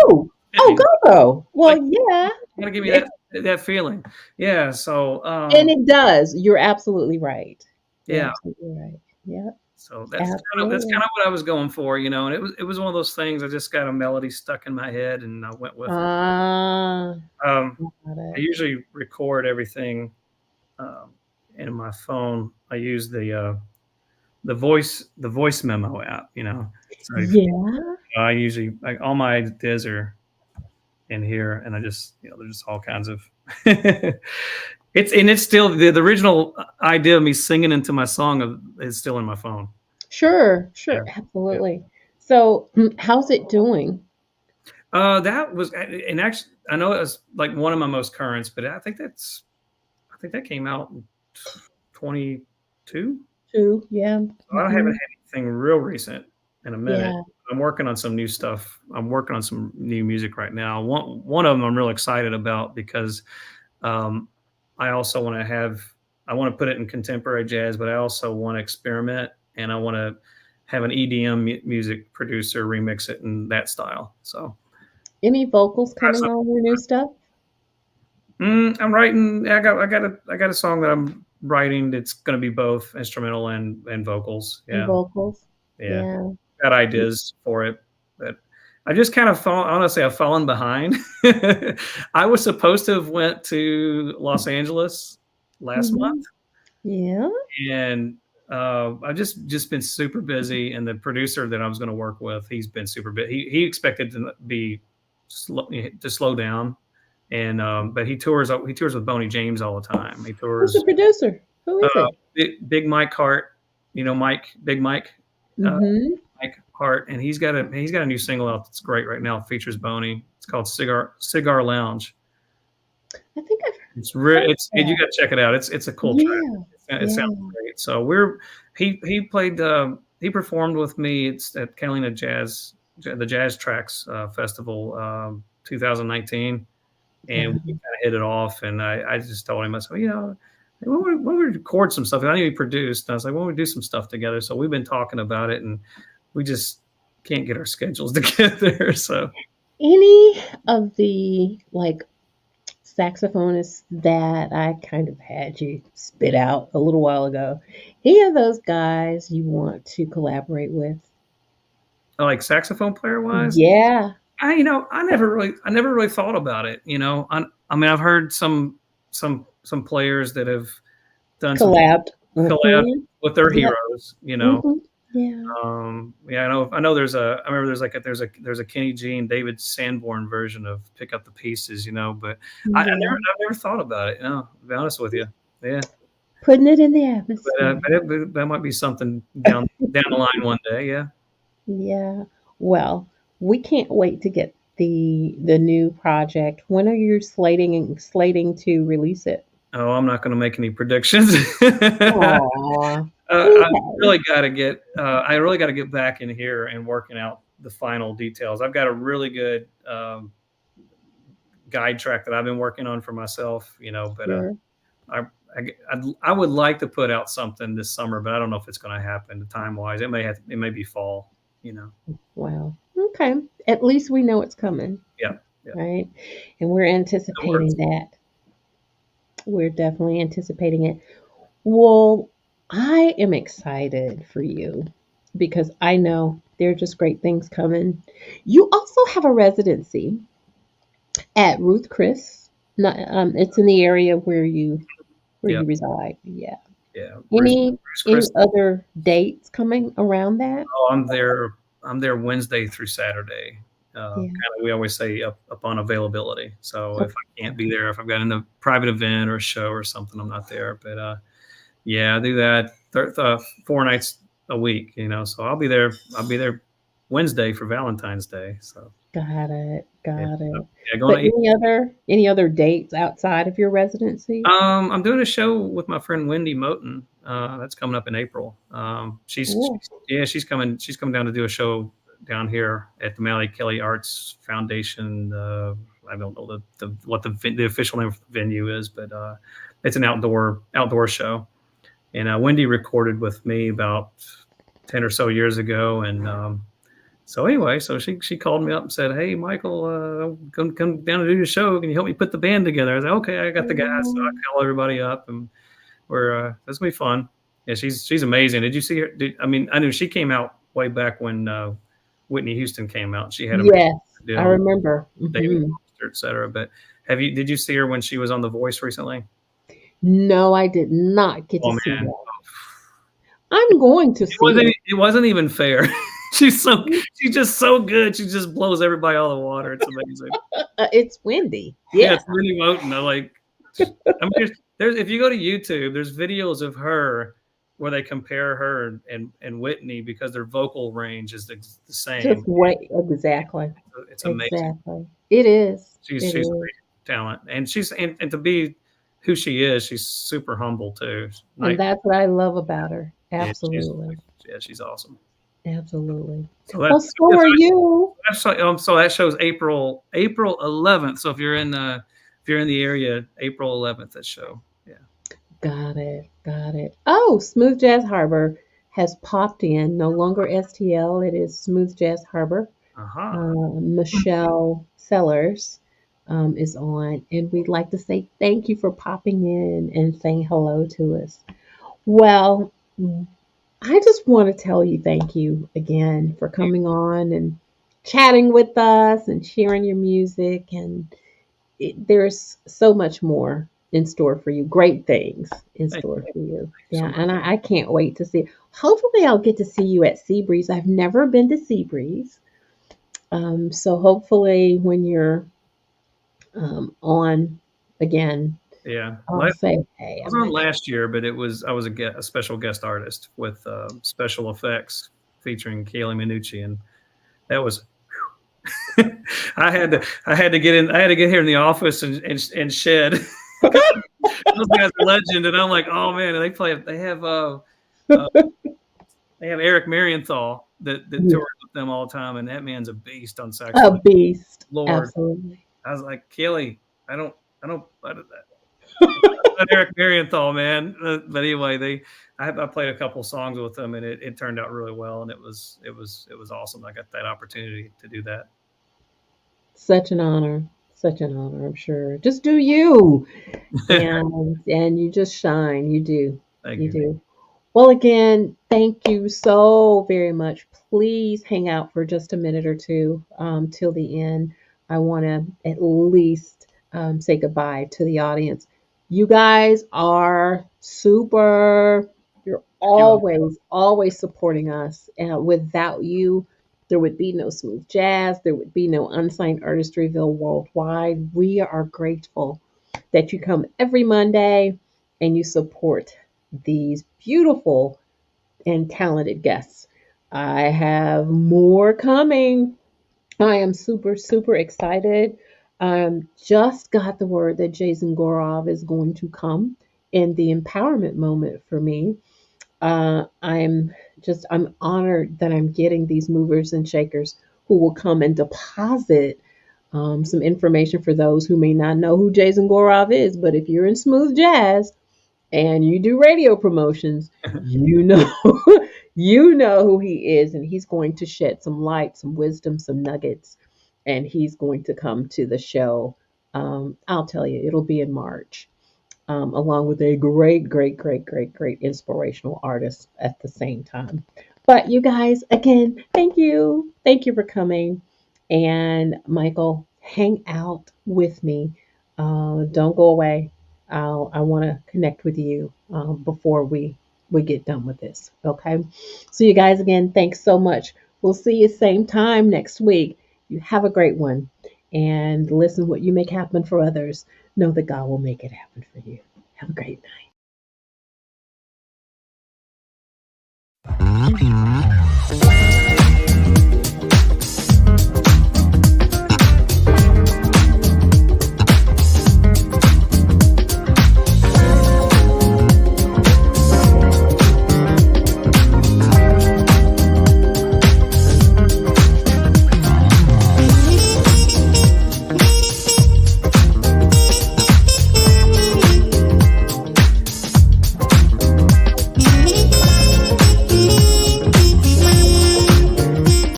Go. Well, yeah. Gotta give me that feeling. Yeah. So. And it does. You're absolutely right. You're Yeah. absolutely right. Yeah. So that's kind of what I was going for, and it was one of those things. I just got a melody stuck in my head, and I went with it. I usually record everything in my phone. I use the voice memo app. So I usually all my ideas are in here, and I just there's just all kinds of. It's still the original idea of me singing into my song is still in my phone. Sure, Yeah. absolutely. So, how's it doing? That was, and actually, I know it was like one of my most currents, but I think that came out in 22. Yeah. I haven't had anything real recent in a minute. Yeah. I'm working on some new stuff. I'm working on some new music right now. One of them I'm real excited about because I also want to put it in contemporary jazz, but I also want to experiment, and I want to have an EDM music producer remix it in that style. So, any vocals coming on your new stuff? I'm writing. I got a song that I'm writing. That's going to be both instrumental and vocals. Yeah, And vocals. Yeah. Got ideas for it, but I just kind of honestly, I've fallen behind. I was supposed to have went to Los Angeles last month. Yeah. And I've just been super busy. And the producer that I was going to work with, he's been super busy. He expected to slow down and but he tours with Boney James all the time. He Who's the tours producer? Who is it? Big Mike Hart, Big Mike, uh, Mm-hmm. Mike Hart, and he's got a new single out that's great right now. It features Boney. It's called Cigar Lounge. I think I've It's heard you that. got to check it out. It's a cool track. Yeah. It sounds Yeah. great. So he played he performed with me. It's at Catalina the Jazz Tracks Festival 2019, and we Got kind of hit it off. And I just told him, I said, when we record some stuff, I knew he produced. And I was like, when we do some stuff together. So we've been talking about it, and we just can't get our schedules together. So any of the like saxophonists that I kind of had you spit out a little while ago, any of those guys you want to collaborate with? like saxophone player wise, Yeah. I never really thought about it. I mean, I've heard some players that have done some Collabed. collab Mm-hmm. with their Yep. heroes. Mm-hmm. Yeah. Yeah, I know I remember there's a Kenny G and David Sanborn version of Pick Up the Pieces, but Yeah. I've never thought about it, to be honest with you. Yeah. Putting it in the But, atmosphere. that might be something down the line one day. Yeah. Yeah. Well, we can't wait to get the new project. When are you slating to release it? Oh, I'm not going to make any predictions. Aw. I Okay. really got to get back in here and working out the final details. I've got a really good guide track that I've been working on for myself, but Sure. I, I would like to put out something this summer, but I don't know if it's going to happen time wise. It may be fall. Wow. Okay. At least we know it's coming, Yeah. Yeah. right? And we're anticipating that. We're definitely anticipating it. Well, I am excited for you because I know there are just great things coming. You also have a residency at Ruth Chris. Not, it's in the area where Yeah. you reside. Yeah. Yeah. Any other dates coming around that? Oh, I'm there Wednesday through Saturday. Yeah. Kind of, we always say up on availability. So if I can't be there, if I've got a private event or a show or something, I'm not there. But yeah, I do that 4 nights a week. So I'll be there. Wednesday for Valentine's Day. So Got it. yeah, Got it. yeah, But going to. any other dates outside of your residency? I'm doing a show with my friend Wendy Moten. That's coming up in April. Cool. She's coming. She's coming down to do a show down here at the Mally Kelly Arts Foundation. I don't know what the official name of the venue is, but it's an outdoor show. And Wendy recorded with me about 10 or so years ago, and so anyway, so she called me up and said, "Hey, Michael, come down to do the show. Can you help me put the band together?" I said, "Okay, I got the guys." So I call everybody up, and that's gonna be fun. Yeah, she's amazing. Did you see her? I knew she came out way back when Whitney Houston came out. She had a Yes, I deal, remember. David Mhm. Foster, et cetera. But did you see her when she was on The Voice recently? No, I did not get to Oh see man, that. I'm going to see it. it wasn't even fair. She's just so good. She just blows everybody out of the water. It's amazing. It's windy. Yeah, Yeah. it's really emoting. There's if you go to YouTube, there's videos of her where they compare her and Whitney because their vocal range is the same. Just wait. Exactly. It's amazing. Exactly. It is. She's a great talent, and and to be who she is, she's super humble too. And that's what I love about her. Yeah, Absolutely. she's awesome. Absolutely. So Well, so are you. So that shows April 11th. So if you're in the area, April 11th, that show. Yeah. Got it. Got it. Oh, Smooth Jazz Harbor has popped in. No longer STL. It is Smooth Jazz Harbor. Michelle Sellers is on, and we'd like to say thank you for popping in and saying hello to us. Well, I just want to tell you thank you again for coming on and chatting with us and sharing your music. And there's so much more in store for you. Great things in store for you. Yeah, and I can't wait to see. Hopefully, I'll get to see you at Seabreeze. I've never been to Seabreeze. So hopefully when you're on again. Yeah. I'll say, hey, I was I'm on ready. last year, but I was a special guest artist with special effects featuring Kaylee Minucci, and that was I had to get in. I had to get here in the office and shed. Those guys are legend, and I'm like, oh man, and they have Eric Marienthal that tours with them all the time, and that man's a beast on A saxophone. beast. Lord, Absolutely. I was like, Kaylee, I don't Eric Marienthal, man. But anyway, I played a couple songs with them, and it turned out really well, and it was awesome. I got that opportunity to do that. Such an honor. Such an honor, I'm sure. Just do you. And you just shine. You do. Thank You you. do. Well, again, thank you so very much. Please hang out for just a minute or two till the end. I want to at least say goodbye to the audience. You guys are super. You're Thank you. always supporting us. And without you, there would be no Smooth Jazz. There would be no Unsigned Artist Reveal Worldwide. We are grateful that you come every Monday and you support these beautiful and talented guests. I have more coming. I am super excited. Just got the word that Jason Gorov is going to come in the empowerment moment for me. I'm honored that I'm getting these movers and shakers who will come and deposit some information for those who may not know who Jason Gorov is. But if you're in smooth jazz, and you do radio promotions, you know you know who he is, and he's going to shed some light, some wisdom, some nuggets, and he's going to come to the show. I'll tell you, it'll be in March, along with a great inspirational artist at the same time. But you guys, again, thank you for coming, and Michael, hang out with me. Don't go away. I want to connect with you before we get done with this. Okay. So you guys, again, thanks so much. We'll see you same time next week. You have a great one, and listen. What you make happen for others, know that God will make it happen for you. Have a great night.